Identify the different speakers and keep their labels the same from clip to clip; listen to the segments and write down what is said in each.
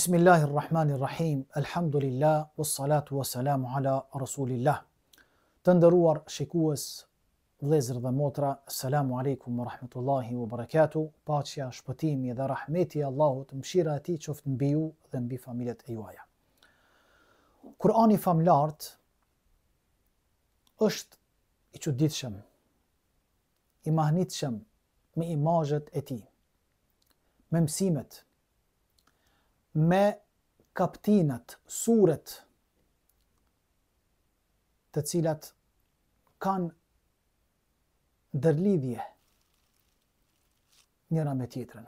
Speaker 1: Bismillahirrahmanirrahim, alhamdulillah, wassalatu wassalamu ala rasulillah. Të nderuar shikues, vëllezër dhe motra, assalamu alaikum wa rahmatullahi wa barakatuh. Paqja, shpëtimi dhe rahmeti i Allahut, mëshira e tij qoftë mbi ju dhe mbi familjet e juaja. Kurani famlart është i çuditshëm, i mahnitshëm me imazhet e tij, me mësimet, me kaptinat, suret të cilat kanë ndërlidhje njëra me tjetrën.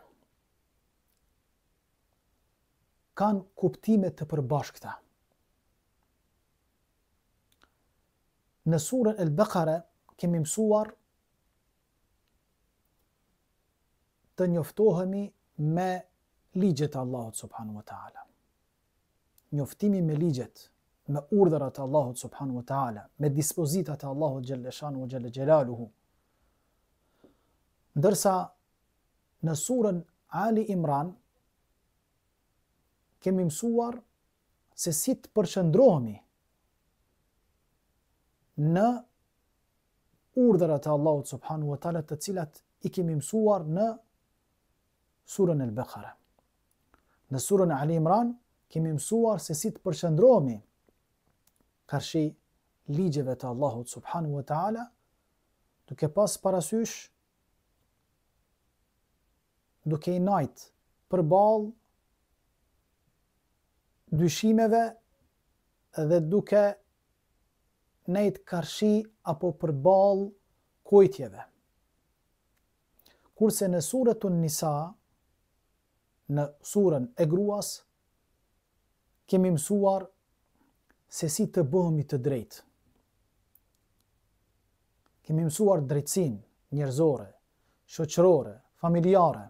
Speaker 1: Kanë kuptime të përbashkëta. Në surën El-Baqara kemi mësuar të njoftohemi me ligjet e Allahut subhanahu wa ta'ala. Njoftimi me ligjet, me urdhrat e Allahut subhanahu wa ta'ala, me dispozitat e Allahut xhalla shanu wa xhalla xhelaluhu. Ndërsa në surën Ali Imran kemi mësuar se si të përqendrohemi në urdhrat e Allahut subhanahu wa ta'ala, të cilat i kemi mësuar në surën El-Baqara. Në surën Ali Imran kemi mësuar se si të përqendrohemi karshi ligjeve të Allahut subhanahu wa ta'ala, duke pas parasysh, duke i najt përballë dyshimeve dhe duke nejt karshi apo përballë kujtjeve. Kurse në surën Nisa, në surën e gruas, kemi mësuar se si të bëhemi të drejtë. Kemi mësuar drejtësinë njerëzore, shoqërore, familjare,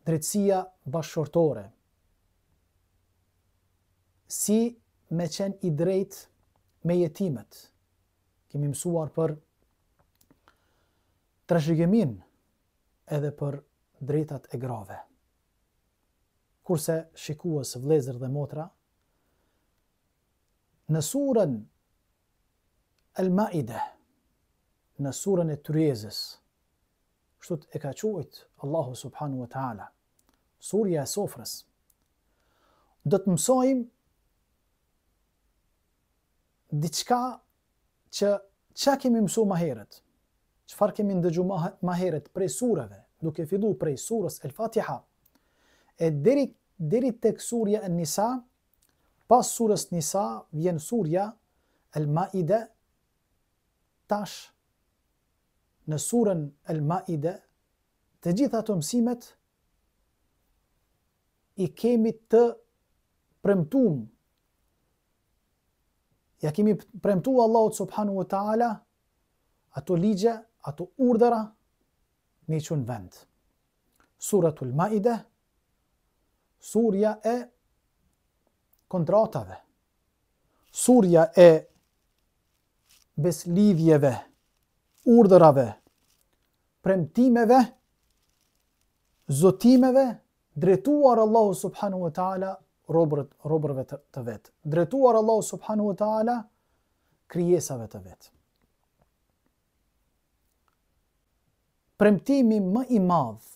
Speaker 1: drejtësia bashkëshortore, si me qenë i drejtë me jetimet. Kemi mësuar për trashëgimin edhe për drejtat e grave. Kurse shikues, vëllezër dhe motra, në surën El-Maide, në surën e Tryezës, kështu e ka quajtur Allahu subhanahu wa ta'ala, surja e sofrës, do të mësojmë diçka që çka kemi mësuar më herët, çfarë kemi ndëgjuar më herët prej sureve, duke filluar prej surës El-Fatiha e deri tek surja En-Nisa. Pas surës Nisa vjen surja El-Maide. Tash në surën El-Maide të gjitha ato mësimet i kemi të premtuar. Ja kemi premtuar Allahut subhanahu wa ta'ala ato ligje, ato urdhra me i çunë vend. Suratul Maide, surja e kontratave, surja e beslidhjeve, urdhrave, premtimeve, zotimeve, drejtuar Allahu subhanahu wa ta'ala robërve të vetë, drejtuar Allahu subhanahu wa ta'ala krijesave të vetë. Premtimi më i madh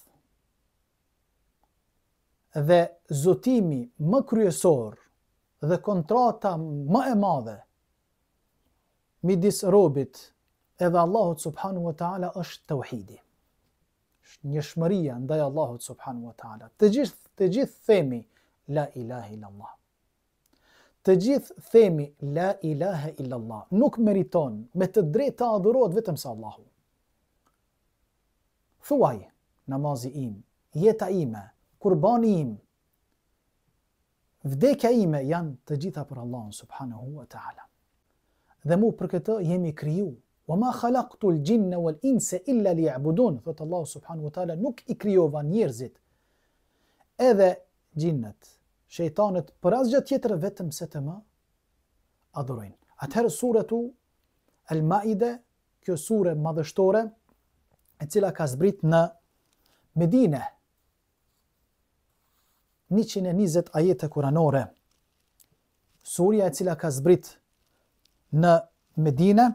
Speaker 1: dhe zotimi më kryesor dhe kontrata më e madhe midis robit edhe Allahut subhanahu wa ta'ala është tauhidi. Është njëshmëria ndaj Allahut subhanahu wa ta'ala. Të gjithë themi la ilaha illallah. Të gjithë themi la ilaha illallah. Nuk meriton me të drejtë të adhurohet vetëm sa Allahu. Thuaj, namazi im, jeta ime, kurbani im, vdekja ime janë të gjitha për Allahun subhanahu wa ta'ala. Dhe mu për këtë jemi kriju. Wa ma khalaqtul jinna wal insa illa liya'budun. Thot Allahu subhanahu wa ta'ala, nuk i krijova njerëzit edhe gjinnet, shejtanët për asgjë tjetër vetëm se të më adhurojnë. Atëherë suratu El-Maide, kjo sure madhështore, e cila ka zbrit në Medine, 120 ajete kuranore. Surja e cila ka zbrit në Medinë,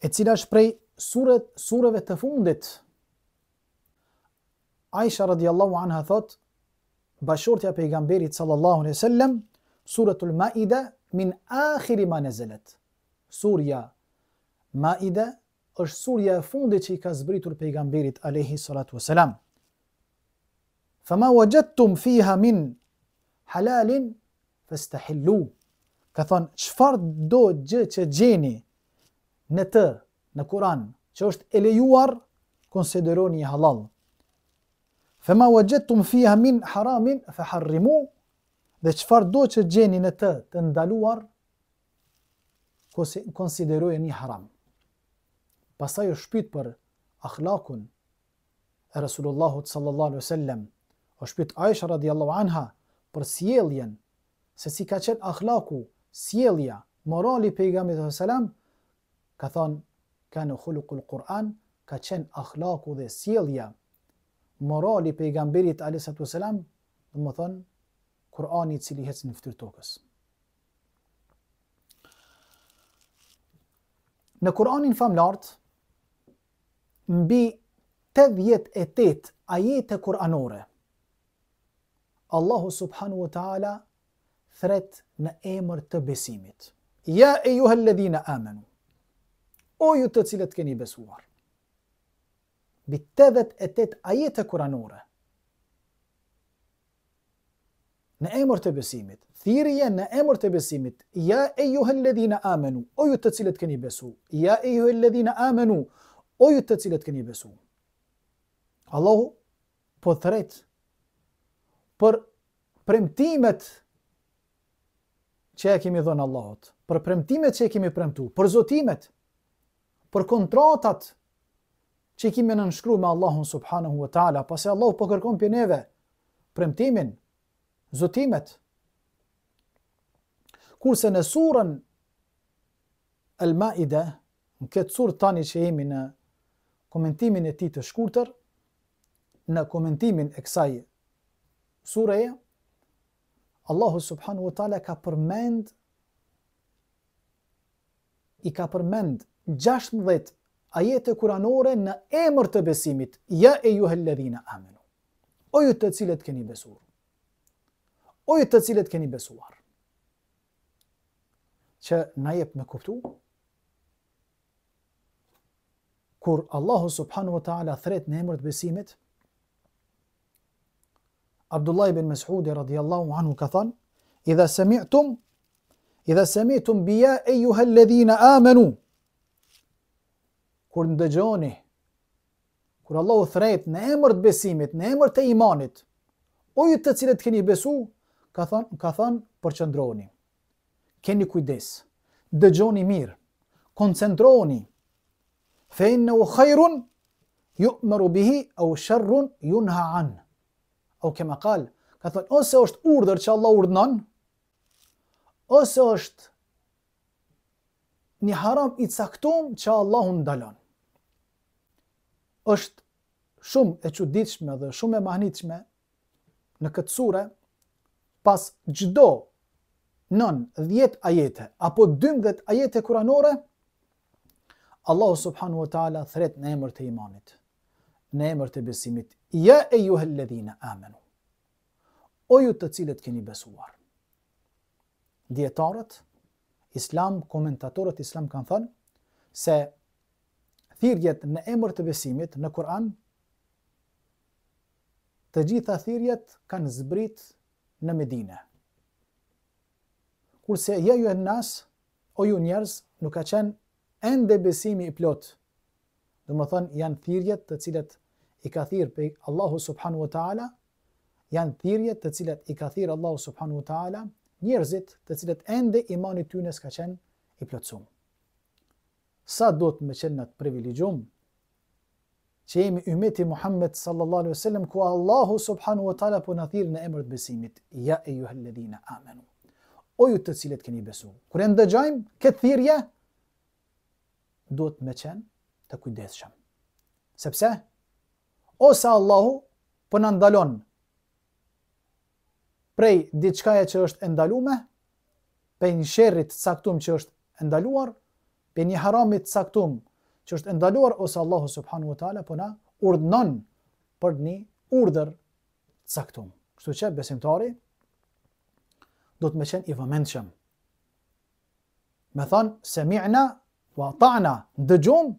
Speaker 1: e cila është prej sureve të fundit. Aisha radiallahu anha thot, bashortja pejgamberit sallallahu alaihi wasallam, suratul Maida min akhiri ma nazalat. Surja Maida është surja e fundit që i ka zbritur pejgamberit alayhi salatu wasalam. Fama wajadtum fiha min halalin fastahillu. Ka thonë, çfarë do gjë që gjeni në të, në Kur'an, që është e lejuar, konsideroni halal. Fama wajadtum fiha min haramin faharrimu. Dhe çfarë do që gjeni në të ndaluar, konsiderojeni haram. Pastaj është shpyt për akhlakun e Rasulullahut sallallahu alaihi wasallam. Është shpyt Aisha radiallahu anha për sjelljen, se si ka qenë akhlaku, sjellja, morali pejgamberit sallallahu alaihi wasallam, ka thonë, kana khuluqul Kur'an, ka qenë akhlaku dhe sjellja, morali pejgamberit alaihi wasallam, do të thonë Kur'ani i cili hec në fytyrë tokës. Në Kur'anin famlart, mbi 88 ajete kuranore, Allahu subhanahu wa ta'ala thret në emër të besimit. Ja ejuhalladhina amanu. O ju të cilët keni besuar. Mbi 88 ajete kuranore. Në emër të besimit. Thirrje në emër të besimit. Ja ejuhalladhina amanu. O ju të cilët keni besu. Ja ejuhalladhina amanu. O ju të cilët keni besu. Allahu po thret për premtimet që e kemi dhënë Allahut, për premtimet që e kemi premtu, për zotimet, për kontratat që kemi nënshkruar me Allahun subhanahu wa ta'ala, pasi Allahu po kërkon për neve premtimin, zotimet. Kurse në surën Al-Maida, në këtë surë tani që jemi në komentimin e tij të shkurtër, në komentimin e kësaj sureje, Allahu subhanahu wa ta'ala i ka përmend 16 ajete kuranore në emër të besimit. Ja ejuhalladhina amanu. O ju të cilët keni besuar. O ju të cilët keni besuar. Që na jep me kuptu, kur Allahu subhanahu wa ta'ala thret në emër të besimit, Abdullah ibn Mas'ud radhiyallahu anhu ka thënë, idha sami'tum bi ya ejuhalladhina amanu. Kur ndëgjoni, kur Allahu thret në emër të besimit, në emër të imanit, o ju të cilët keni besu, ka thënë përqëndroni. Keni kujdes, dëgjoni mirë, koncentroni. Fa innahu khairun yu'maru bihi aw sharrun yunha an. O kema kal, ka thënë, ose është urdhër që Allah urdhënon, ose është një haram i caktuar që Allahu ndalon. Është shumë e çuditshme dhe shumë e mahnitshme në këtë sure, pas çdo 9-10 ajete apo 12 ajete kuranore, Allahu subhanahu wa ta'ala thret në emër të imanit, në emër të besimit. Ja ejuhalladhina amanu. O ju të cilët keni besuar. Dietarët islam, komentatorët islam kanë thënë se thirrjet në emër të besimit në Kur'an, të gjitha thirrjet kanë zbrit në Medinë. Kurse ja ju nas, o ju njerëz, nuk ka qenë ende besimi i plot. Do të thonë janë thirrjet të cilat i ka thirrë Allahu subhanahu wa ta'ala, janë thirrjet të cilat i ka thirrë Allahu subhanahu wa ta'ala njerëzit të cilët ende imani tyre s'ka qenë i plotësuar. Sa do të më qenë në të privilegjum që jemi ummeti Muhammed sallallahu alaihi wasallam, ku Allahu subhanahu wa ta'ala po na thirr në emër të besimit. Ja ejuhalladhina amanu. O ju të cilët keni besuar. Kur e ndëgjojmë këtë thirrje, duhet me qenë të kujdesshëm. Sepse ose Allahu po na ndalon prej diçkaje që është ndalume, prej një sherrit të caktuar që është ndaluar, prej një haramit të caktuar që është ndaluar, ose Allahu subhanahu wa taala po na urdhnon për një urdhër të caktuar. Kështu që besimtari do të më qenë i vëmendshëm. Me thënë sami'na wa ata'na, dëgjom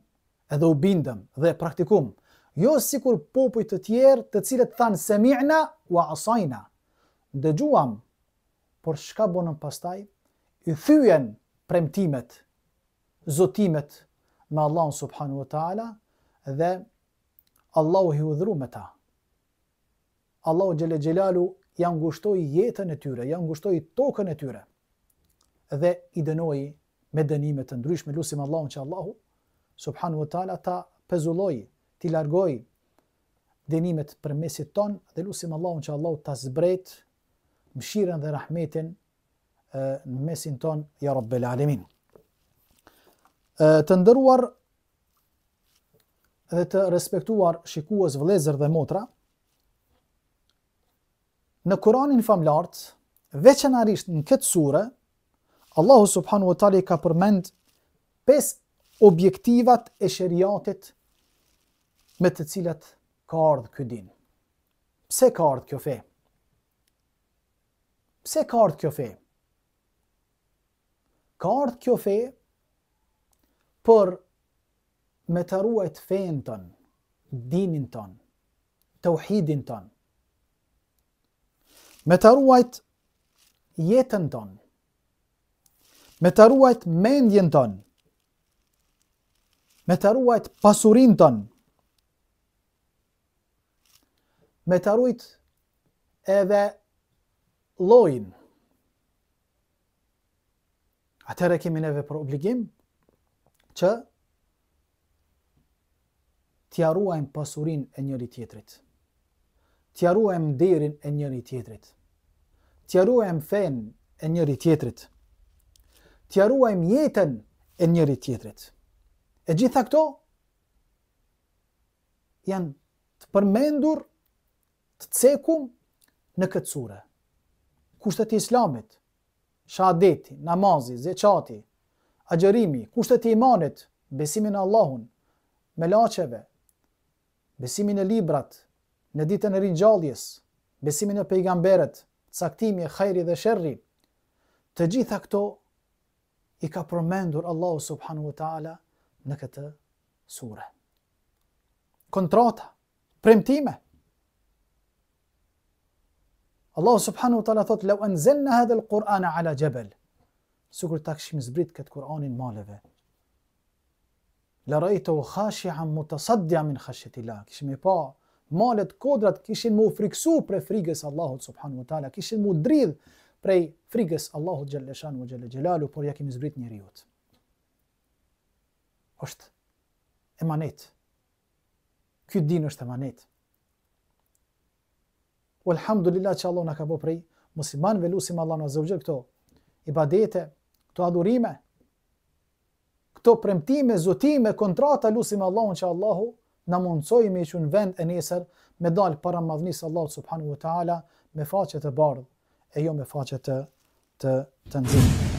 Speaker 1: edhe u bindëm dhe praktikum. Jo sikur popujt të tjerë të cilët thanë sami'na wa asajna, dëgjuam, por çka bënën pastaj? I thyen premtimet, zotimet me Allahun subhanahu wa taala dhe Allahu i udhëru me ta. Allahu xhelle xhelalu ja ngushtoi jetën e tyre, ja ngushtoi tokën e tyre dhe i dënoi me dënime të ndryshme. Lutim Allahun që Allahu subhanahu wa taala ta pezulloj, ti largoj dënimet për mesit ton, dhe lutim Allahun që Allahu ta zbret mëshirën dhe rahmetin në mesin ton, ja Rabbel Alamin. Të nderuar dhe të respektuar shikues, vëllezër dhe motra, në Kur'anin famlart, veçanërisht në këtë sure, Allahu subhanahu wa taala ka përmend 5 objektivat e sheriatit me të cilat ka ardhur ky din. Pse ka ardhur kjo fe? Pse ka ardhur kjo fe? Ka ardhur kjo fe për me të ruajt fen ton, dinin ton, tauhidin ton, me të ruajt jetën ton, me të ruajt mendjen ton, me të ruajt pasurin ton, me të ruajt edhe llojin. Atëherë kemi neve për obligim që t'ja ruajmë pasurin e njëri tjetrit, t'ja ruajmë nderin e njëri tjetrit, t'ja ruajmë fen e njëri tjetrit, t'ja ruajmë jetën e njëri tjetrit. E gjitha këto janë të përmendur, të cekum në këtë sure. Kushtet e Islamit, shahadeti, namazi, zeqati, agjërimi, kushtet e imanit, besimin në Allahun, melaqeve, besimin e librat, në ditën e ringjalljes, besimin e pejgamberet, caktimi e khajri dhe sherri, të gjitha këto i ka përmendur Allahu subhanahu wa taala në këtë sure. Kontrata, premtime. Allahu subhanahu wa taala thot: "Law anzalna hadha al-Qur'ana ala jabal", sikur ta kishim zbrit këtë Kur'anin maleve, la ra'aytahu khashi'an mutasaddian min khashyatillah, kishim e pa malet, kodrat kishin mu friksu prej frikës Allahut subhanahu wa taala, kishin mu dridh prej frikës Allahut xhalla shanu wa xhalla xhelalu, por ja kemi zbrit njeriut. Është emanet. Ky din është emanet. Walhamdulillah që Allah na ka bë prej muslimanëve, lutim Allahun azza wa jall këto ibadete, këto adhurime, këto premtime, zotime, kontrata, lutim Allahun që Allahu na mundsoj me qenë vend e nesër me dal para madhnisë Allahut subhanahu wa taala me faqe të bardhë e jo me faqe të nxehta.